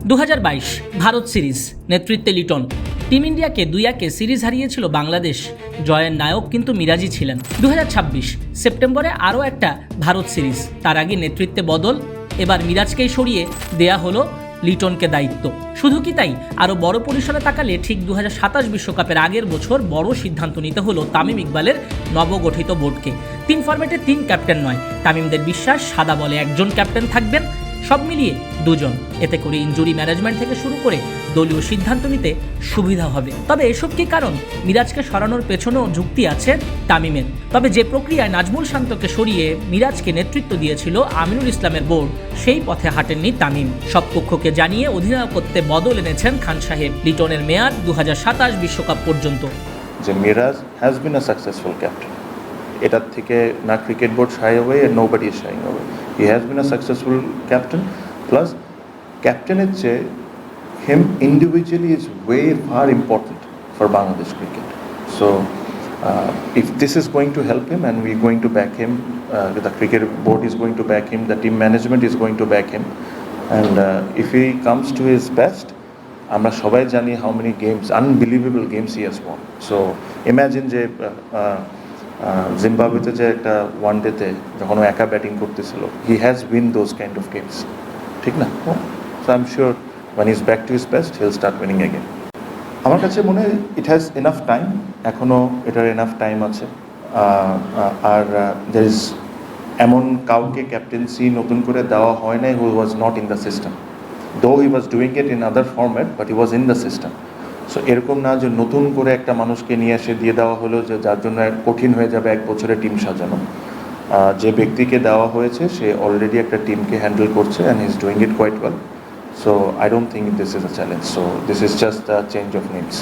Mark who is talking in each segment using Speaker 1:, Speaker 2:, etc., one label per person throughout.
Speaker 1: 2022 Bharat series নেতৃত্বে Liton team ইন্ডিয়াকে 2-1 series হারিয়েছিল বাংলাদেশ। জয়ের নায়ক কিন্তু মিরাজই ছিলেন। 2026 সেপ্টেম্বরে আরও একটা ভারত সিরিজ, তার আগে নেতৃত্বে বদল, এবার মিরাজকেই সরিয়ে দেয়া হলো লিটনকে দায়িত্ব। শুধু কি তাই, আরও বড় পরিসরে তাকালে ঠিক 2027 বিশ্বকাপের আগের বছর বড় সিদ্ধান্ত নিতে হলো তামিম ইকবালের নবগঠিত বোর্ডকে। 3 ফরম্যাটে 3 ক্যাপ্টেন নয়, তামিমদের বিশ্বাস সাদা বলে একজন ক্যাপ্টেন থাকবেন, সব মিলিয়ে দুজন। এতে করে ইনজুরি ম্যানেজমেন্ট থেকে শুরু করে দলীয় সিদ্ধান্ত নিতে সুবিধা হবে। তবে এসব কি কারণ? মিরাজকে সরানোর পেছনেও যুক্তি আছে তামিমের। তবে যে প্রক্রিয়ায় নাজমুল শান্তকে সরিয়ে মিরাজকে নেতৃত্ব দিয়েছিল আমিনুল ইসলামের বোর্ড, সেই পথে হাঁটেননি তামিম। সব পক্ষকে জানিয়ে অধিনায়কত্বে বদল এনেছেন খান সাহেব। লিটনের মেয়াদ 2027 বিশ্বকাপ পর্যন্ত।
Speaker 2: যে Miraz has been a successful captain, এটার থেকে না cricket board shy away and nobody is shying away. He has been a successful captain, plus captain's চেয়ে him individually is way far important for Bangladesh cricket. So if this is going to help him and we're going to back him, the cricket board is going to back him, the team management is going to back him, and if he comes to his best, আমরা সবাই জানি how many games, unbelievable games he has won. So imagine যে জিম্বাবুয়েতে যে একটা ওয়ানডেতে যখন ও একা batting করতেছিল, he has win those kind of games, ঠিক না? So I am sure when is back to his best he will start winning again. আমার কাছে মনে হয় ইট হ্যাজ এনাফ টাইম, এখনও এটার এনাফ টাইম আছে। আর দের ইজ এমন কাউকে ক্যাপ্টেন্সি নতুন করে দেওয়া হয় নাই who was not in the system, though he was doing it in other format, but he was in the system. So এরকম না যে নতুন করে একটা মানুষকে নিয়ে এসে দিয়ে দেওয়া হলো, যে যার জন্য কঠিন হয়ে যাবে 1 বছরে টিম সাজানো। যে ব্যক্তিকে দেওয়া হয়েছে সে অলরেডি একটা টিমকে হ্যান্ডেল করছে and he is doing it quite well. So I don't think this is a challenge, so this is just the change of names.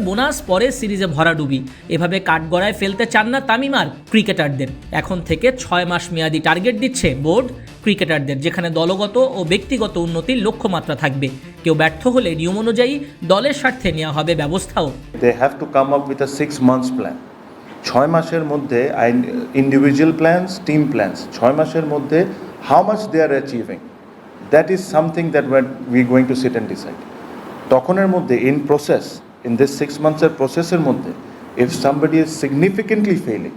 Speaker 1: বোনাস পরে সিরিজে ভরাডুবি, এভাবে কাঠগড়ায় ফেলতে চান না তামিম আর ক্রিকেটারদের। এখন থেকে 6 মাস মেয়াদি টার্গেট দিচ্ছে বোর্ড ক্রিকেটারদের, যেখানে দলগত ও ব্যক্তিগত উন্নতির লক্ষ্যমাত্রা থাকবে। কেউ ব্যর্থ হলে নিয়ম অনুযায়ী দলের স্বার্থে নেওয়া হবে ব্যবস্থাও।
Speaker 2: They have to come up with a 6 months plan. 6 মাসের মধ্যে ইন্ডিভিজুয়াল প্ল্যানস, টিম প্ল্যানস, 6 মাসের মধ্যে how much they are achieving, that is something that we going to sit and decide. তখনের মধ্যে in process, in this 6 months প্রসেসের মধ্যে if somebody is significantly failing,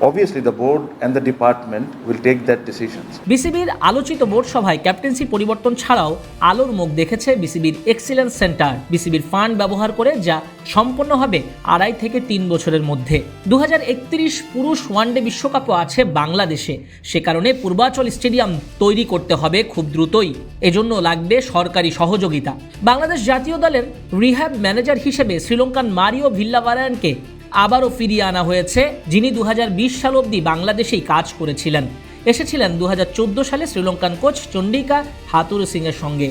Speaker 2: obviously the board and the department will take that decisions.
Speaker 1: বিসিবির আলোচিত board সভায় captaincy পরিবর্তন ছাড়াও আলোর মুখ দেখেছে বিসিবির এক্সিলেন্স সেন্টার। বিসিবির ফান্ড ব্যবহার করে যা সম্পন্ন হবে 2.5 থেকে 3 বছরের মধ্যে। 2031 পুরুষ ওয়ানডে বিশ্বকাপও আছে বাংলাদেশে, সে কারণে পূর্বাচল স্টেডিয়াম তৈরি করতে হবে খুব দ্রুতই। এজন্য লাগবে সরকারি সহযোগিতা। বাংলাদেশ জাতীয় দলের রিহ্যাব ম্যানেজার হিসেবে শ্রীলঙ্কান মারিও ভিল্লাভারায়ানকে আবারও ফিরিয়ে আনা হয়েছে, যিনি 2020 সাল অবধি বাংলাদেশেই কাজ করেছিলেন। এসেছিলেন 2014 সালে শ্রীলঙ্কান কোচ চন্ডিকা হাতুরু সিংয়ের সঙ্গে।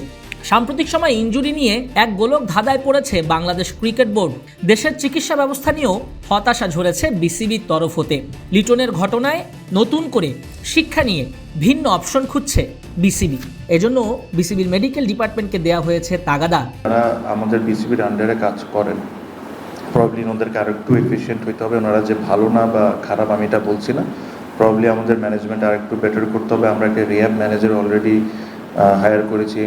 Speaker 1: সাম্প্রতিক সময় ইনজুরি নিয়ে এক গোলক ধাঁধায় পড়েছে বাংলাদেশ ক্রিকেট বোর্ড। দেশের চিকিৎসা ব্যবস্থা নিয়েও হতাশা ঝরেছে বিসিবির তরফ হতে। লিটনের ঘটনায় নতুন করে শিক্ষা নিয়ে ভিন্ন অপশন খুঁজছে বিসিবি। এজন্য বিসিবির মেডিকেল ডিপার্টমেন্টকে দেওয়া হয়েছে তাগাদা।
Speaker 2: তারা আমাদের বিসিবির আন্ডারে কাজ করেন, প্রবলি ওনাদেরকে আরও একটু এফিশিয়েন্ট হইতে হবে। ওনারা যে ভালো না বা খারাপ আমি এটা বলছি না, প্রবলি আমাদের ম্যানেজমেন্ট আর একটু বেটার করতে হবে। আমরা একটা রিহ্যাব ম্যানেজার অলরেডি হায়ার করেছি,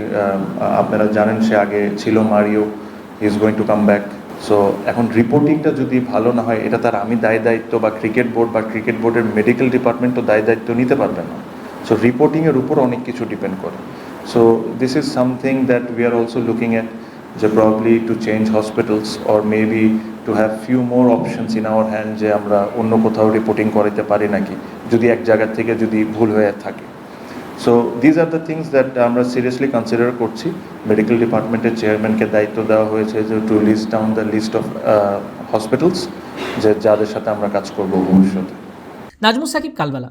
Speaker 2: আপনারা জানেন সে আগে ছিল Mario, he is going to come back. So এখন রিপোর্টিংটা যদি ভালো না হয়, এটা তার আমি দায় দায়িত্ব বা ক্রিকেট বোর্ড বা ক্রিকেট বোর্ডের মেডিকেল ডিপার্টমেন্টও দায় দায়িত্ব নিতে পারবে না। সো রিপোর্টিংয়ের উপর অনেক কিছু ডিপেন্ড করে। So this is something that we are also looking at, যে probably to change hospitals or maybe to have few more options in our hand, যে আমরা অন্য কোথাও রিপোর্টিং করাতে পারি নাকি, যদি এক জায়গা থেকে যদি ভুল হয়ে থাকে। So these are the things that আমরা সিরিয়াসলি কনসিডার করছি। মেডিকেল ডিপার্টমেন্টের চেয়ারম্যানকে দায়িত্ব দেওয়া হয়েছে যে to list down the list of hospitals, যে যাদের সাথে আমরা কাজ করবো ভবিষ্যতে।
Speaker 1: নাজমুল সাকিব, কালবেলা।